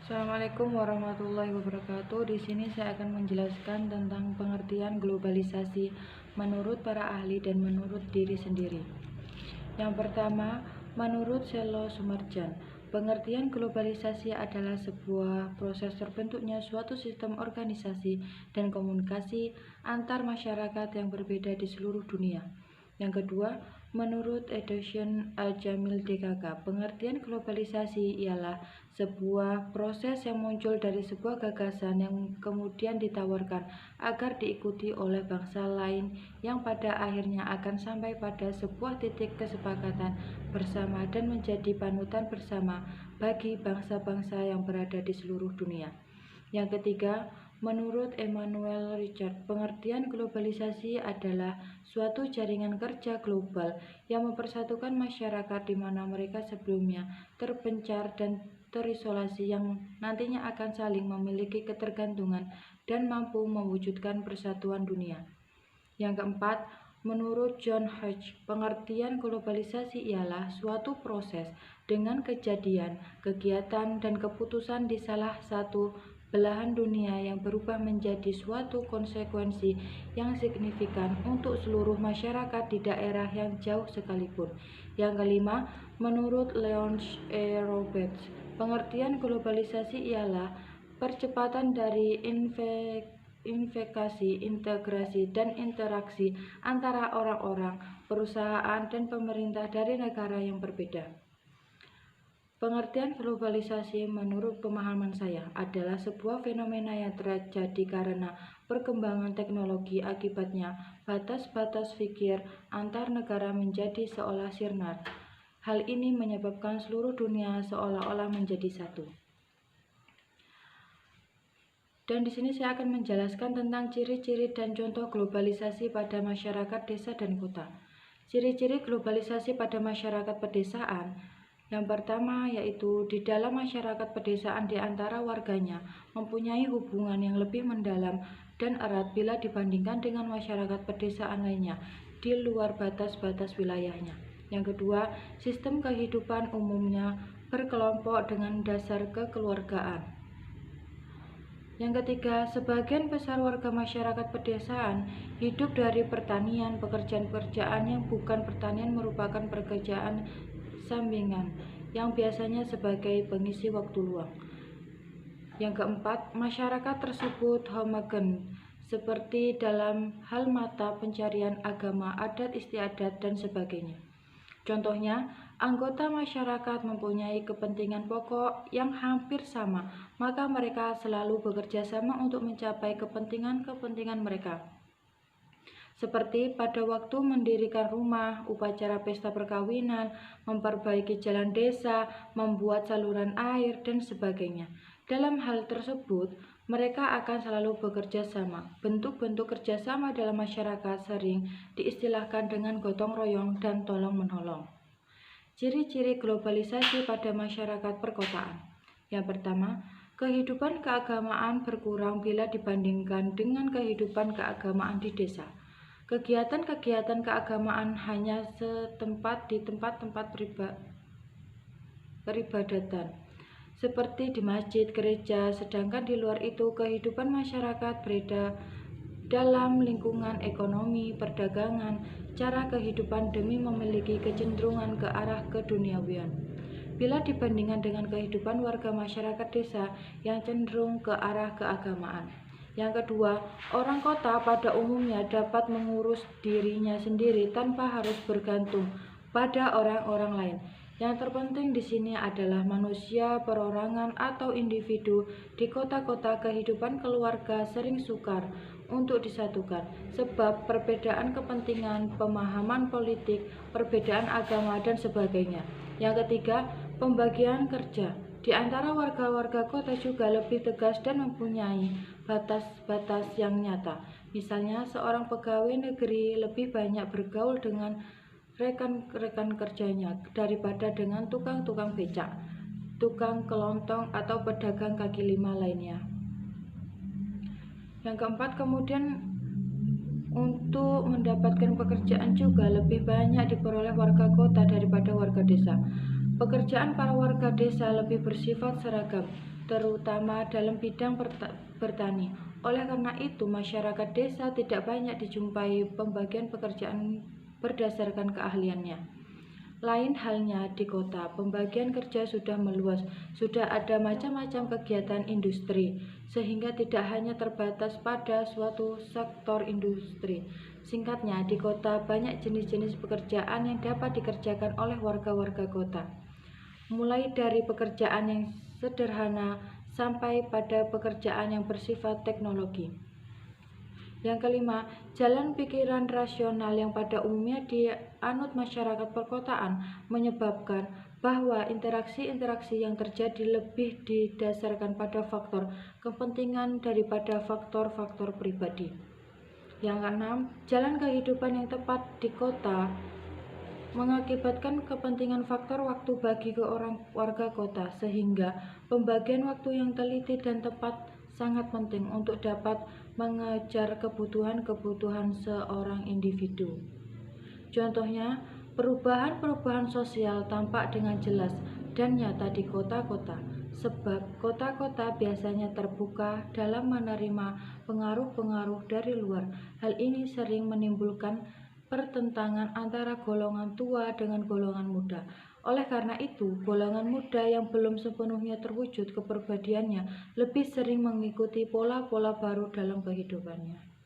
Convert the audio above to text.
Assalamualaikum warahmatullahi wabarakatuh. Di sini saya akan menjelaskan tentang pengertian globalisasi menurut para ahli dan menurut diri sendiri. Yang pertama, menurut Sello Sumarjan, pengertian globalisasi adalah sebuah proses terbentuknya suatu sistem organisasi dan komunikasi antar masyarakat yang berbeda di seluruh dunia. Yang kedua, menurut Edition Jamil DKK, pengertian globalisasi ialah sebuah proses yang muncul dari sebuah gagasan yang kemudian ditawarkan agar diikuti oleh bangsa lain yang pada akhirnya akan sampai pada sebuah titik kesepakatan bersama dan menjadi panutan bersama bagi bangsa-bangsa yang berada di seluruh dunia. Yang ketiga, menurut Emmanuel Richard, pengertian globalisasi adalah suatu jaringan kerja global yang mempersatukan masyarakat di mana mereka sebelumnya terpencar dan terisolasi yang nantinya akan saling memiliki ketergantungan dan mampu mewujudkan persatuan dunia. Yang keempat, menurut John Hodge, pengertian globalisasi ialah suatu proses dengan kejadian, kegiatan, dan keputusan di salah satu belahan dunia yang berubah menjadi suatu konsekuensi yang signifikan untuk seluruh masyarakat di daerah yang jauh sekalipun. Yang kelima, menurut Leon E. Roberts, pengertian globalisasi ialah percepatan dari investasi, integrasi, dan interaksi antara orang-orang, perusahaan, dan pemerintah dari negara yang berbeda. Pengertian globalisasi menurut pemahaman saya adalah sebuah fenomena yang terjadi karena perkembangan teknologi. Akibatnya, batas-batas fikir antar negara menjadi seolah sirna. Hal ini menyebabkan seluruh dunia seolah-olah menjadi satu. Dan di sini saya akan menjelaskan tentang ciri-ciri dan contoh globalisasi pada masyarakat desa dan kota. Ciri-ciri globalisasi pada masyarakat pedesaan. Yang pertama yaitu di dalam masyarakat pedesaan di antara warganya mempunyai hubungan yang lebih mendalam dan erat bila dibandingkan dengan masyarakat pedesaan lainnya di luar batas-batas wilayahnya. Yang kedua, sistem kehidupan umumnya berkelompok dengan dasar kekeluargaan. Yang ketiga, sebagian besar warga masyarakat pedesaan hidup dari pertanian. Pekerjaan-pekerjaan yang bukan pertanian merupakan pekerjaan sampingan yang biasanya sebagai pengisi waktu luang. Yang keempat, masyarakat tersebut homogen seperti dalam hal mata pencarian agama, adat istiadat, dan sebagainya. Contohnya, anggota masyarakat mempunyai kepentingan pokok yang hampir sama, maka mereka selalu bekerja sama untuk mencapai kepentingan mereka. Seperti pada waktu mendirikan rumah, upacara pesta perkawinan, memperbaiki jalan desa, membuat saluran air, dan sebagainya. Dalam hal tersebut, mereka akan selalu bekerja sama. Bentuk-bentuk kerjasama dalam masyarakat sering diistilahkan dengan gotong royong dan tolong-menolong. Ciri-ciri globalisasi pada masyarakat perkotaan. Yang pertama, kehidupan keagamaan berkurang bila dibandingkan dengan kehidupan keagamaan di desa. Kegiatan-kegiatan keagamaan hanya setempat di tempat-tempat peribadatan, seperti di masjid, gereja, sedangkan di luar itu kehidupan masyarakat berada dalam lingkungan ekonomi, perdagangan, cara kehidupan demi memiliki kecenderungan ke arah keduniawian. Bila dibandingkan dengan kehidupan warga masyarakat desa yang cenderung ke arah keagamaan. Yang kedua, orang kota pada umumnya dapat mengurus dirinya sendiri tanpa harus bergantung pada orang-orang lain. Yang terpenting di sini adalah manusia perorangan atau individu di kota-kota. Kehidupan keluarga sering sukar untuk disatukan sebab perbedaan kepentingan, pemahaman politik, perbedaan agama, dan sebagainya. Yang ketiga, pembagian kerja di antara warga-warga kota juga lebih tegas dan mempunyai batas-batas yang nyata. Misalnya, seorang pegawai negeri lebih banyak bergaul dengan rekan-rekan kerjanya daripada dengan tukang-tukang becak, tukang kelontong, atau pedagang kaki lima lainnya. Yang keempat, kemudian untuk mendapatkan pekerjaan juga lebih banyak diperoleh warga kota daripada warga desa. Pekerjaan para warga desa lebih bersifat seragam, terutama dalam bidang bertani. Oleh karena itu, masyarakat desa tidak banyak dijumpai pembagian pekerjaan berdasarkan keahliannya. Lain halnya di kota, pembagian kerja sudah meluas, sudah ada macam-macam kegiatan industri, sehingga tidak hanya terbatas pada suatu sektor industri. Singkatnya, di kota banyak jenis-jenis pekerjaan yang dapat dikerjakan oleh warga-warga kota, mulai dari pekerjaan yang sederhana sampai pada pekerjaan yang bersifat teknologi. Yang kelima, jalan pikiran rasional yang pada umumnya dianut masyarakat perkotaan menyebabkan bahwa interaksi-interaksi yang terjadi lebih didasarkan pada faktor kepentingan daripada faktor-faktor pribadi. Yang keenam, jalan kehidupan yang tepat di kota mengakibatkan kepentingan faktor waktu bagi warga kota, sehingga pembagian waktu yang teliti dan tepat sangat penting untuk dapat mengejar kebutuhan-kebutuhan seorang individu. Contohnya, perubahan-perubahan sosial tampak dengan jelas dan nyata di kota-kota, sebab kota-kota biasanya terbuka dalam menerima pengaruh-pengaruh dari luar. Hal ini sering menimbulkan pertentangan antara golongan tua dengan golongan muda. Oleh karena itu, golongan muda yang belum sepenuhnya terwujud kepribadiannya lebih sering mengikuti pola-pola baru dalam kehidupannya.